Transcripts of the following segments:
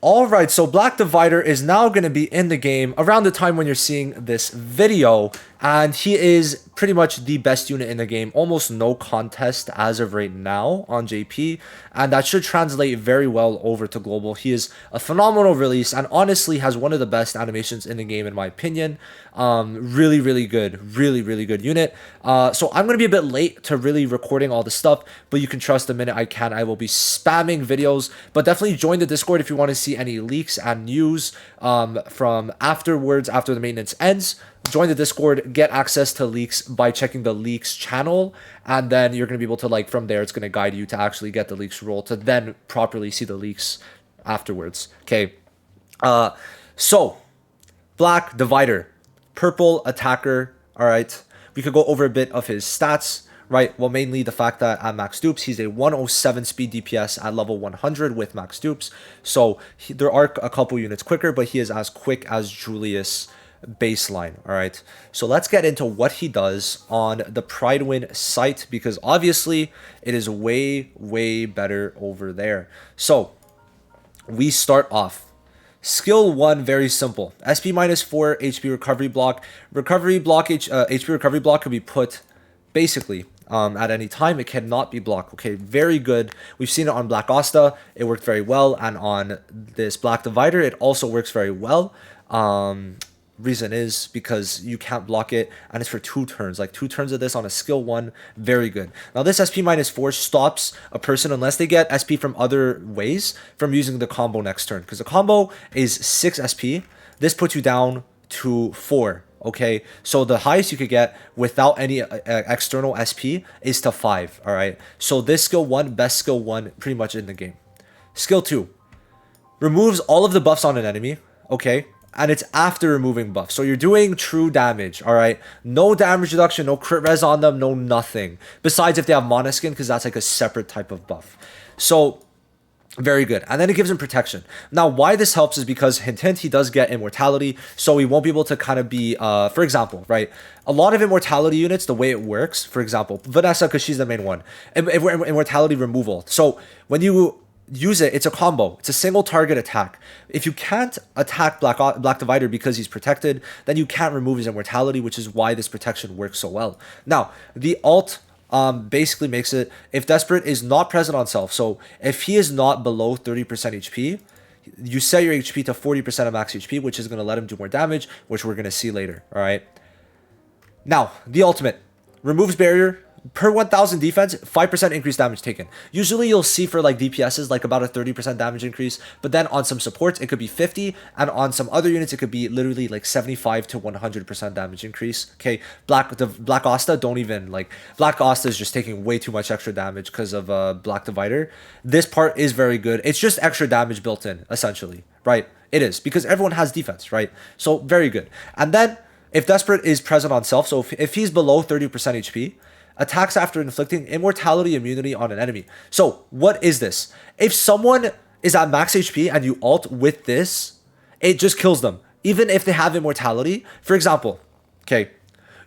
Alright, so Black Divider is now going to be in the game around the time when you're seeing this video, and he is pretty much the best unit in the game, almost no contest as of right now on JP, and that should translate very well over to global. He is a phenomenal release and honestly has one of the best animations in the game in my opinion. Really good, really good unit. So I'm going to be a bit late to really recording all the stuff, but you can trust the minute I can, I will be spamming videos, but definitely join the Discord if you want to see any leaks and news from afterwards, after the maintenance ends. Join the Discord, get access to leaks by checking the leaks channel, and then you're going to be able to, like, from there, it's going to guide you to actually get the leaks roll to then properly see the leaks afterwards. Okay. So, Black Divider, purple attacker. All right. We could go over a bit of his stats, right? Well, mainly the fact that at max dupes, he's a 107 speed DPS at level 100 with max dupes. So there are a couple units quicker, but he is as quick as Julius baseline. All right, so let's get into what he does on the Pridewin site, because obviously it is way better over there. So we start off skill 1, very simple. SP minus 4 HP recovery block. HP recovery block could be put basically at any time. It cannot be blocked. Okay, very good. We've seen it on Black Asta. It worked very well, and on this Black Divider, it also works very well. Reason is because you can't block it, and it's for 2 turns. Like 2 turns of this on a skill 1, very good. Now this SP minus 4 stops a person, unless they get SP from other ways, from using the combo next turn, because the combo is 6 SP. This puts you down to 4. Okay, so the highest you could get without any external SP is to 5. All right, so this skill 1, best skill 1 pretty much in the game. Skill 2 removes all of the buffs on an enemy. Okay, and it's after removing buffs, so you're doing true damage. All right, no damage reduction, no crit res on them, no nothing, besides if they have mana skin, because that's like a separate type of buff. So very good. And then it gives him protection. Now why this helps is because hint he does get immortality, so he won't be able to kind of be for example, right, a lot of immortality units, the way it works, for example Vanessa, because she's the main one, immortality removal. So when you use it, it's a combo. It's a single target attack. If you can't attack Black Divider because he's protected, then you can't remove his immortality, which is why this protection works so well. Now, the alt basically makes it, if Desperate is not present on self, so if he is not below 30% HP, you set your HP to 40% of max HP, which is going to let him do more damage, which we're going to see later. All right. Now, the ultimate removes barrier. Per 1000 defense, 5% increased damage taken. Usually you'll see for like DPSs like about a 30% damage increase, but then on some supports it could be 50, and on some other units it could be literally like 75 to 100% damage increase. Okay, Black Asta, don't even, like, Black Asta is just taking way too much extra damage because of Black Divider. This part is very good. It's just extra damage built in, essentially, right? It is, because everyone has defense, right? So very good. And then if Desperate is present on self, so if he's below 30% HP, attacks after inflicting immortality immunity on an enemy. So what is this? If someone is at max HP and you ult with this, it just kills them, even if they have immortality. For example, okay,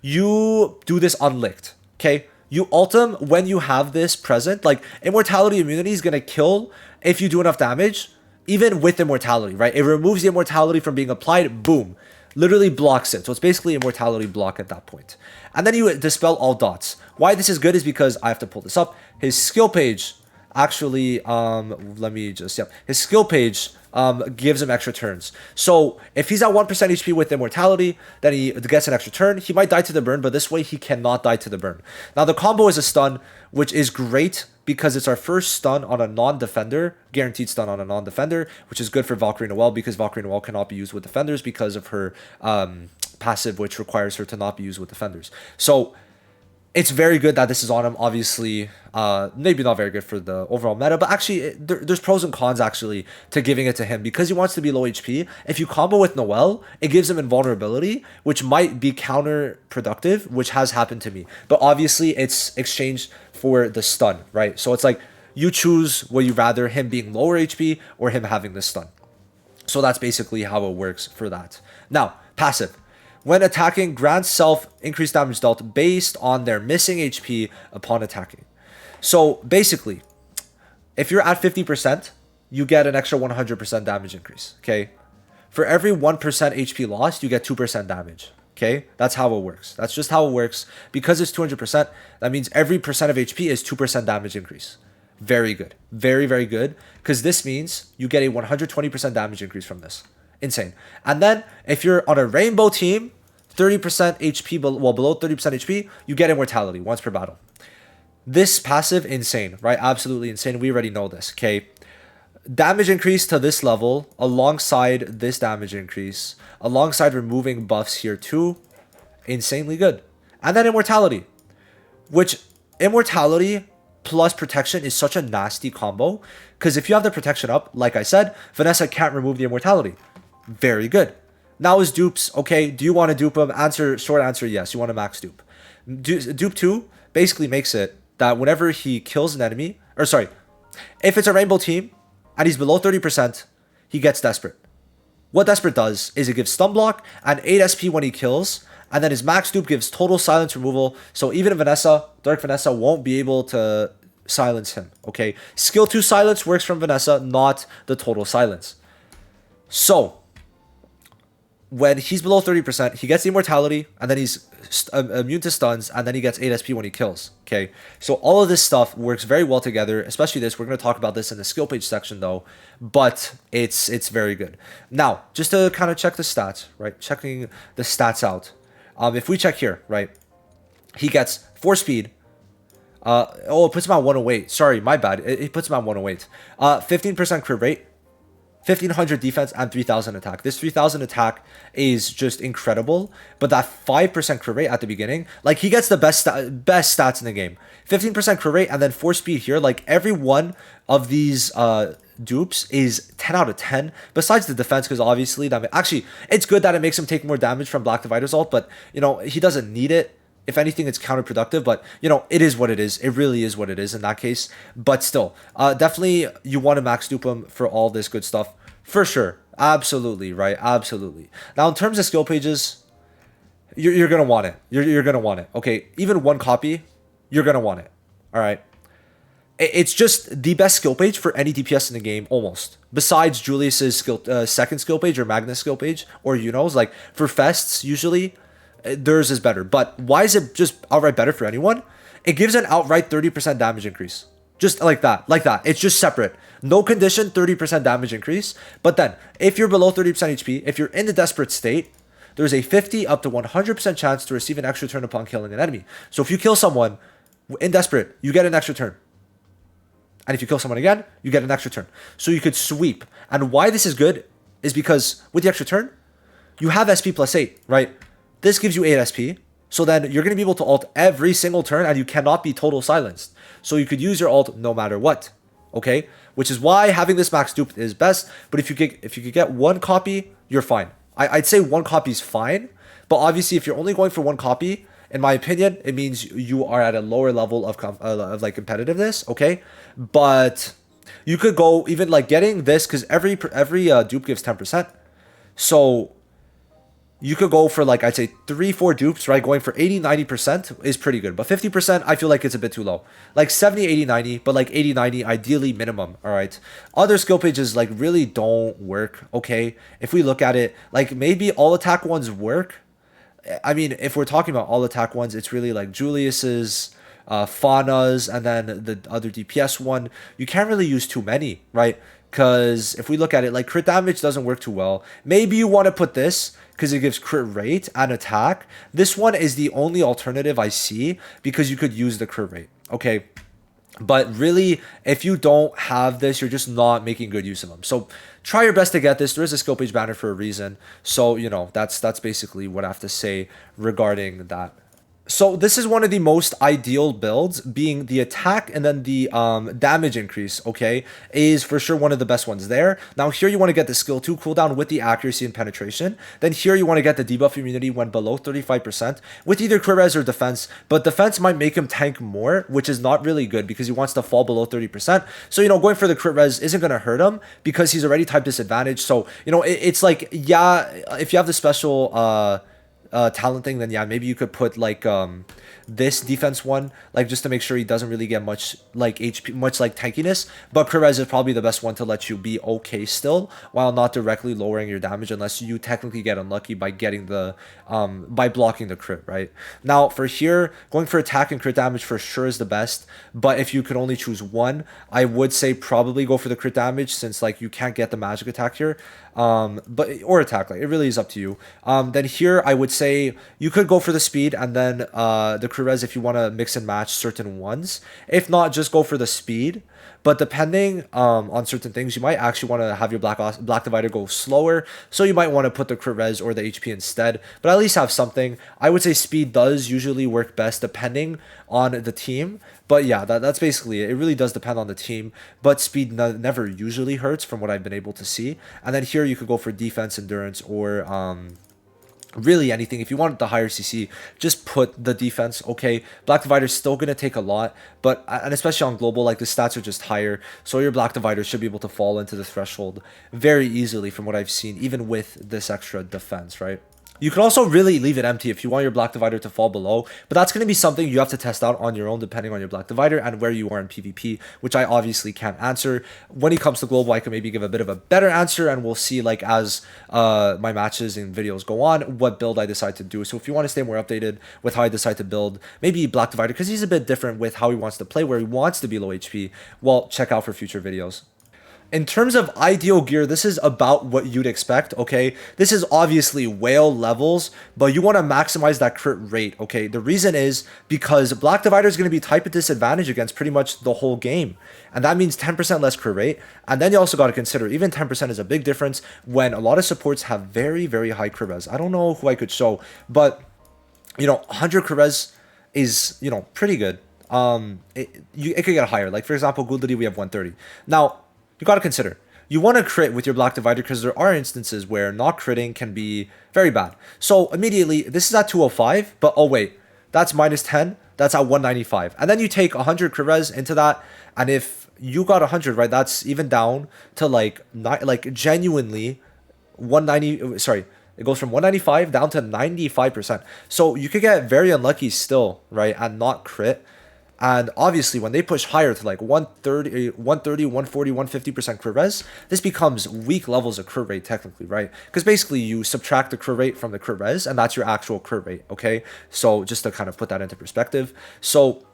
you do this unlicked. Okay, you ult them when you have this present. Like, immortality immunity is gonna kill if you do enough damage, even with immortality, right? It removes the immortality from being applied. Boom. Literally blocks it. So it's basically immortality block at that point. And then you dispel all dots. Why this is good is because I have to pull this up. His skill page actually, his skill page gives him extra turns. So if he's at 1% HP with immortality, then he gets an extra turn. He might die to the burn, but this way he cannot die to the burn. Now the combo is a stun, which is great because it's our first stun on a non-defender, guaranteed stun on a non-defender, which is good for Valkyrie Noelle, because Valkyrie Noelle cannot be used with defenders because of her passive, which requires her to not be used with defenders. So it's very good that this is on him. Obviously, maybe not very good for the overall meta, but actually there's pros and cons actually to giving it to him, because he wants to be low HP. If you combo with Noelle, it gives him invulnerability, which might be counterproductive, which has happened to me. But obviously it's exchanged for the stun, right? So it's like you choose, would you rather him being lower HP or him having the stun? So that's basically how it works for that. Now, passive. When attacking, grants self increased damage dealt based on their missing HP upon attacking. So basically, if you're at 50%, you get an extra 100% damage increase, okay? For every 1% HP lost, you get 2% damage, okay? That's how it works. That's just how it works. Because it's 200%, that means every percent of HP is 2% damage increase. Very good. Very, very good. Because this means you get a 120% damage increase from this. Insane. And then, if you're on a rainbow team, 30% HP, well, below 30% HP, you get immortality once per battle. This passive, insane, right? Absolutely insane. We already know this, okay? Damage increase to this level, alongside this damage increase, alongside removing buffs here too, insanely good. And then immortality, which immortality plus protection is such a nasty combo, because if you have the protection up, like I said, Vanessa can't remove the immortality. Very good. Now is dupes, okay, do you want to dupe him? Short answer, yes, you want to max dupe. Dupe 2 basically makes it that whenever he kills an enemy, or sorry, if it's a rainbow team, and he's below 30%, he gets Desperate. What Desperate does is it gives stun block and 8 SP when he kills, and then his max dupe gives total silence removal, so even Vanessa, Dark Vanessa, won't be able to silence him, okay? Skill 2 silence works from Vanessa, not the total silence. So, when he's below 30%, he gets the immortality, and then he's immune to stuns, and then he gets 8 SP when he kills, okay? So all of this stuff works very well together, especially this. We're going to talk about this in the skill page section, though, but it's very good. Now, just to kind of check the stats, right? Checking the stats out. If we check here, right? He gets 4 speed. It puts him on 108. Sorry, my bad. It puts him on 108. 15% crit rate. 1500 defense and 3000 attack. This 3000 attack is just incredible, but that 5% crit rate at the beginning, like he gets the best stats in the game. 15% crit rate and then 4 speed here, like every one of these dupes is 10 out of 10, besides the defense, because obviously actually it's good that it makes him take more damage from Black Divider's ult, but you know, he doesn't need it. If anything, it's counterproductive, but you know, it is what it is. It really is what it is in that case. But still, definitely you want to max dupe him for all this good stuff. For sure. Absolutely, right? Absolutely. Now, in terms of skill pages, you're going to want it. You're going to want it. Okay, even one copy, you're going to want it. All right? It's just the best skill page for any DPS in the game, almost. Besides Julius's second skill page or Magnus skill page, or Yuno's. Like, for fests, usually theirs is better. But why is it just outright better for anyone? It gives an outright 30% damage increase. Just like that. Like that. It's just separate. No condition, 30% damage increase. But then, if you're below 30% HP, if you're in the desperate state, there's a 50 up to 100% chance to receive an extra turn upon killing an enemy. So if you kill someone in desperate, you get an extra turn. And if you kill someone again, you get an extra turn. So you could sweep. And why this is good is because with the extra turn, you have SP plus 8, right? This gives you 8 SP, so then you're going to be able to ult every single turn and you cannot be total silenced. So you could use your ult no matter what, okay? Which is why having this max dupe is best, but if you could get one copy, you're fine. I'd say one copy is fine, but obviously if you're only going for one copy, in my opinion, it means you are at a lower level of like competitiveness, okay? But you could go even like getting this, because every dupe gives 10%. So you could go for like, I'd say 3-4 dupes, right? Going for 80-90% is pretty good. But 50%, I feel like it's a bit too low. Like 70-80-90, but like 80-90 ideally minimum, all right? Other skill pages like really don't work, okay? If we look at it, like maybe all attack ones work. I mean, if we're talking about all attack ones, it's really like Julius's, Fauna's, and then the other DPS one. You can't really use too many, right? Because if we look at it, like crit damage doesn't work too well. Maybe you want to put this because it gives crit rate and attack. This one is the only alternative I see because you could use the crit rate, okay? But really, if you don't have this, you're just not making good use of them. So try your best to get this. There is a skill page banner for a reason. So, you know, that's basically what I have to say regarding that. So this is one of the most ideal builds, being the attack and then the damage increase, okay, is for sure one of the best ones there. Now here you want to get the skill 2 cooldown with the accuracy and penetration. Then here you want to get the debuff immunity when below 35% with either crit res or defense, but defense might make him tank more, which is not really good because he wants to fall below 30%. So, you know, going for the crit res isn't going to hurt him because he's already type disadvantage. So, you know, it's like, yeah, if you have the special talent thing, then yeah, maybe you could put like this defense one, like just to make sure he doesn't really get much like HP, much like tankiness. But crit res is probably the best one to let you be okay still, while not directly lowering your damage unless you technically get unlucky by getting the by blocking the crit, right? Now for here, going for attack and crit damage for sure is the best. But if you could only choose one, I would say probably go for the crit damage, since like you can't get the magic attack here. But or attack, like it really is up to you. Then here I would say you could go for the speed and then the crit res if you want to mix and match certain ones. If not, just go for the speed. But depending on certain things, you might actually want to have your black divider go slower. So you might want to put the crit res or the HP instead, but at least have something. I would say speed does usually work best depending on the team. But yeah, that's basically it. It really does depend on the team, but speed never usually hurts from what I've been able to see. And then here you could go for defense, endurance, or really anything. If you want the higher CC, just put the defense. Okay, black divider is still going to take a lot, but and especially on global, like the stats are just higher, so your black divider should be able to fall into the threshold very easily from what I've seen, even with this extra defense, right? You can also really leave it empty if you want your black divider to fall below, but that's going to be something you have to test out on your own depending on your black divider and where you are in PvP, which I obviously can't answer. When it comes to global, I can maybe give a bit of a better answer, and we'll see like as my matches and videos go on what build I decide to do. So if you want to stay more updated with how I decide to build maybe black divider, because he's a bit different with how he wants to play, where he wants to be low HP, well, check out for future videos. In terms of ideal gear, this is about what you'd expect, okay? This is obviously whale levels, but you want to maximize that crit rate, okay? The reason is because Black Divider is going to be type of disadvantage against pretty much the whole game. And that means 10% less crit rate. And then you also got to consider, even 10% is a big difference when a lot of supports have very, very high crit res. I don't know who I could show, but, you know, 100 crit res is, you know, pretty good. It could get higher. Like, for example, Gudlity, we have 130. Now, you got to consider, you want to crit with your black divider because there are instances where not critting can be very bad. So immediately, this is at 205, but oh wait, that's minus 10, that's at 195. And then you take 100 crit res into that, and if you got 100, right, that's even down to like genuinely 190, sorry, it goes from 195 down to 95%. So you could get very unlucky still, right, and not crit. And obviously, when they push higher to like 130, 140, 150% crit res, this becomes weak levels of crit rate technically, right? Because basically you subtract the crit rate from the crit res, and that's your actual crit rate, okay? So just to kind of put that into perspective. So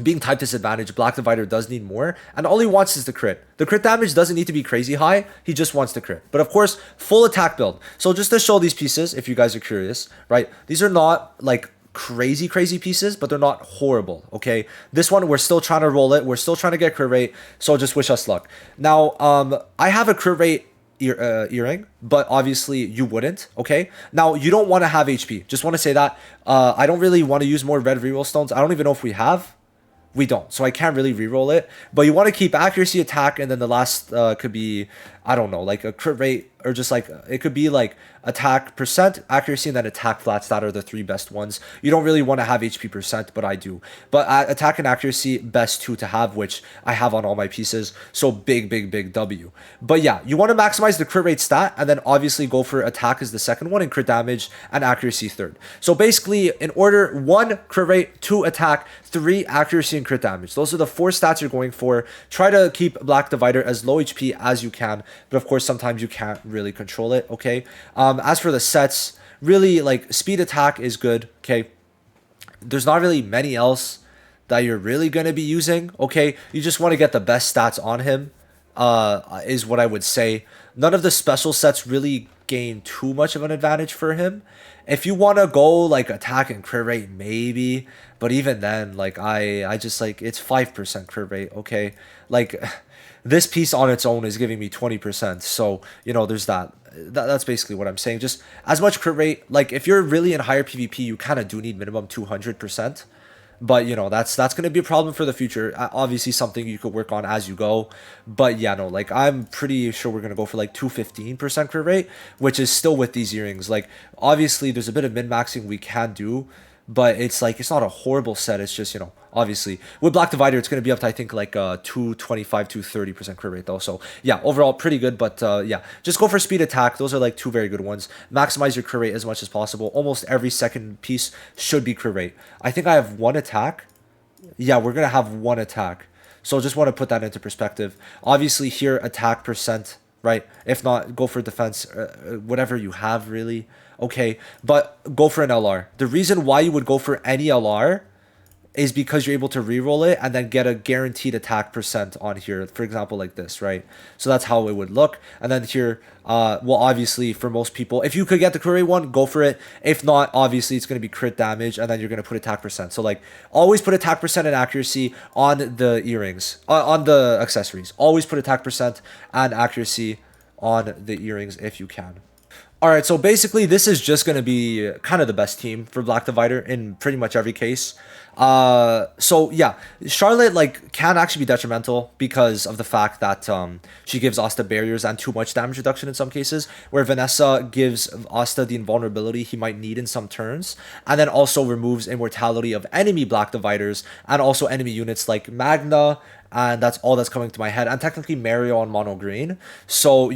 being type disadvantage, Black Divider does need more, and all he wants is the crit. The crit damage doesn't need to be crazy high, he just wants the crit. But of course, full attack build. So just to show these pieces, if you guys are curious, right? These are not like crazy pieces, but they're not horrible, okay? This one, we're still trying to roll it, we're still trying to get crit rate, so just wish us luck. Now I have a crit rate earring, but obviously you wouldn't, okay? Now you don't want to have HP, just want to say that. I don't really want to use more red reroll stones. I don't even know if we have. We don't, so I can't really reroll it. But you want to keep accuracy, attack, and then the last could be, I don't know, like a crit rate, or just like, it could be like attack percent, accuracy, and then attack flats. That are the three best ones. You don't really want to have HP percent, but I do. But attack and accuracy, best two to have, which I have on all my pieces. So big W. But yeah, you want to maximize the crit rate stat, and then obviously go for attack as the second one, and crit damage and accuracy third. So basically, in order, 1 crit rate, 2 attack, 3 accuracy and crit damage. Those are the 4 stats you're going for. Try to keep Black Divider as low HP as you can, but of course sometimes you can't really control it, okay? As for the sets, really, like, speed attack is good, okay? There's not really many else that you're really going to be using, okay? You just want to get the best stats on him, is what I would say. None of the special sets really gain too much of an advantage for him. If you want to go like attack and crit rate, maybe, but even then, like I just like, it's 5% crit rate, okay? Like this piece on its own is giving me 20%, so you know, there's that's basically what I'm saying. Just as much crit rate, like if you're really in higher PvP, you kind of do need minimum 200%. But, you know, that's going to be a problem for the future. Obviously, something you could work on as you go. But, yeah, no, like, I'm pretty sure we're going to go for, like, 215% crit rate, which is still with these earrings. Like, obviously, there's a bit of min-maxing we can do. but it's like it's not a horrible set. It's just, obviously with Black Divider, it's going to be up to I think like 225 to 30% crit rate though. So yeah, overall pretty good. But yeah, just go for speed attack. Those are like two very good ones. Maximize your crit rate as much as possible. Almost every second piece should be crit rate. I think I have one attack. Yeah, we're gonna have one attack. So just want to put that into perspective. Obviously here attack percent, right? If not, go for defense, whatever you have really. Okay, but go for an LR. The reason why you would go for any LR is because you're able to reroll it and then get a guaranteed attack percent on here, for example, like this, right? So that's how it would look. And then here, well, obviously for most people, if you could get the crit rate one, go for it. If not, obviously it's going to be crit damage and then you're going to put attack percent. So like always put attack percent and accuracy on the earrings, on the accessories. Always put attack percent and accuracy on the earrings if you can. All right, so basically this is just going to be kind of the best team for Black Divider in pretty much every case. So yeah, Charlotte like can actually be detrimental because of the fact that she gives Asta barriers and too much damage reduction in some cases, where Vanessa gives Asta the invulnerability he might need in some turns, and then also removes immortality of enemy Black Dividers and also enemy units like Magna, and that's all that's coming to my head, and technically Mario on mono green. So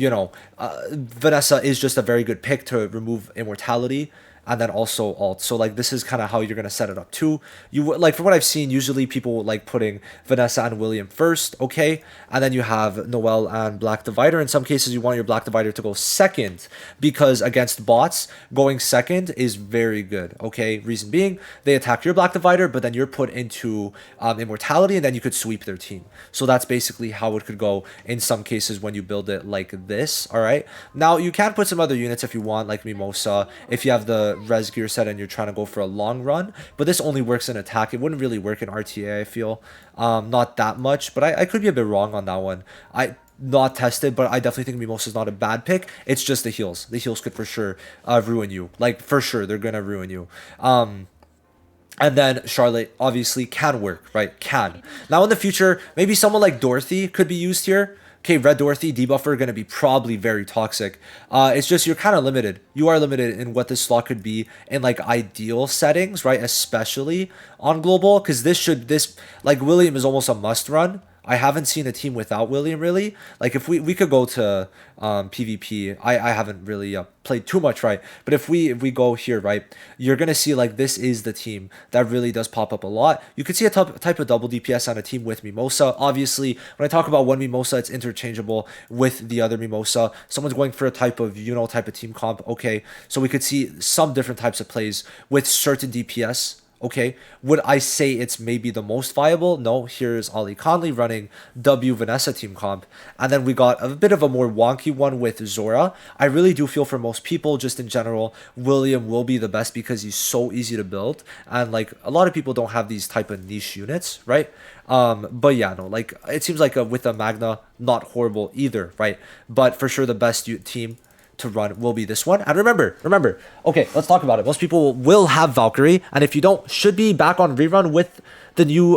Vanessa is just a very good pick to remove immortality and then also alt. So like this is kind of how you're gonna set it up too. You like, from what I've seen, usually people like putting Vanessa and William first, okay, and then you have Noelle and Black Divider. In some cases you want your Black Divider to go second because against bots going second is very good, okay. Reason being, they attack your Black Divider, but then you're put into immortality and then you could sweep their team. So that's basically how it could go in some cases when you build it like this. All right, now you can put some other units if you want, like Mimosa, if you have the res gear set and you're trying to go for a long run, but this only works in attack. It wouldn't really work in RTA, I feel. Not that much, but I could be a bit wrong on that one. I not tested, but I definitely think Mimosa is not a bad pick. It's just the heals. The heals could for sure ruin you. Like for sure they're gonna ruin you. And then Charlotte obviously can work, right? Can. Now in the future, maybe someone like Dorothy could be used here. Okay, Red Dorothy, debuffer, going to be probably very toxic. It's just you're kind of limited. You are limited in what this slot could be in like ideal settings, right? Especially on global, because this like William is almost a must run. I haven't seen a team without William really. Like if we could go to PvP, I haven't really played too much, right? But if we go here, right, you're gonna see like this is the team that really does pop up a lot. You could see a type of double DPS on a team with Mimosa. Obviously, when I talk about one Mimosa, it's interchangeable with the other Mimosa. Someone's going for a type of type of team comp. Okay, so we could see some different types of plays with certain DPS. Okay, would I say it's maybe the most viable? No, here's Ali Conley running W Vanessa team comp. And then we got a bit of a more wonky one with Zora. I really do feel for most people, just in general, William will be the best because he's so easy to build. And like a lot of people don't have these type of niche units, right? But yeah, no, like it seems like with a Magna, not horrible either, right? But for sure the best team to run will be this one. And remember, okay, let's talk about it. Most people will have Valkyrie, and if you don't, should be back on rerun with the new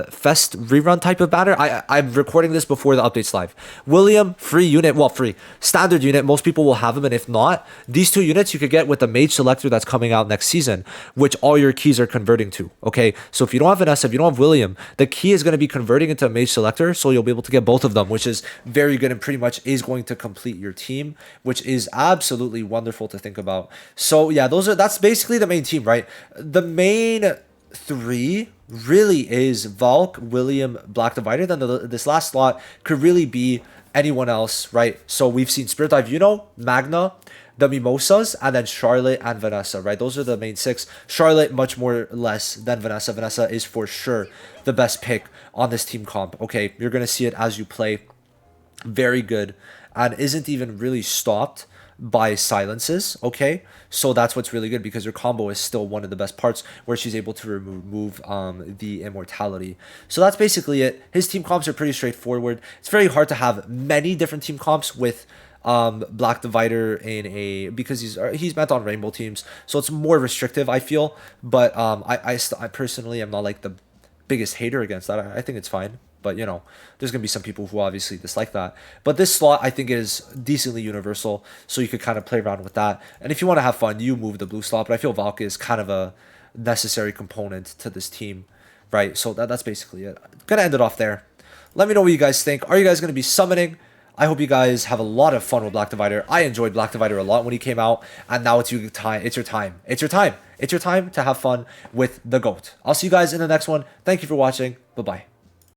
Fest rerun type of banner. I'm recording this before the update's live. William, free unit, well, free standard unit. Most people will have them, and if not, these two units you could get with the Mage Selector that's coming out next season, which all your keys are converting to. Okay, so if you don't have Vanessa, if you don't have William, the key is going to be converting into a Mage Selector, so you'll be able to get both of them, which is very good and pretty much is going to complete your team, which is absolutely wonderful to think about. So yeah, that's basically the main team, right? The main three really is Valk, William, Black Divider. Then this last slot could really be anyone else, right? So we've seen Spirit Dive, Magna, the Mimosas, and then Charlotte and Vanessa, right? Those are the main six. Charlotte much more less than Vanessa. Vanessa is for sure the best pick on this team comp. Okay, you're gonna see it as you play. Very good, and isn't even really stopped by silences. Okay, so that's what's really good because your combo is still one of the best parts where she's able to remove the immortality. So that's basically it. His team comps are pretty straightforward. It's very hard to have many different team comps with Black Divider because he's meant on rainbow teams, so it's more restrictive, I feel. But I personally am not like the biggest hater against that. I think it's fine. But, there's going to be some people who obviously dislike that. But this slot, I think, is decently universal. So you could kind of play around with that. And if you want to have fun, you move the blue slot. But I feel Valk is kind of a necessary component to this team, right? So that's basically it. Gonna end it off there. Let me know what you guys think. Are you guys gonna be summoning? I hope you guys have a lot of fun with Black Divider. I enjoyed Black Divider a lot when he came out, and now it's your time. It's your time. It's your time. It's your time to have fun with the GOAT. I'll see you guys in the next one. Thank you for watching. Bye-bye.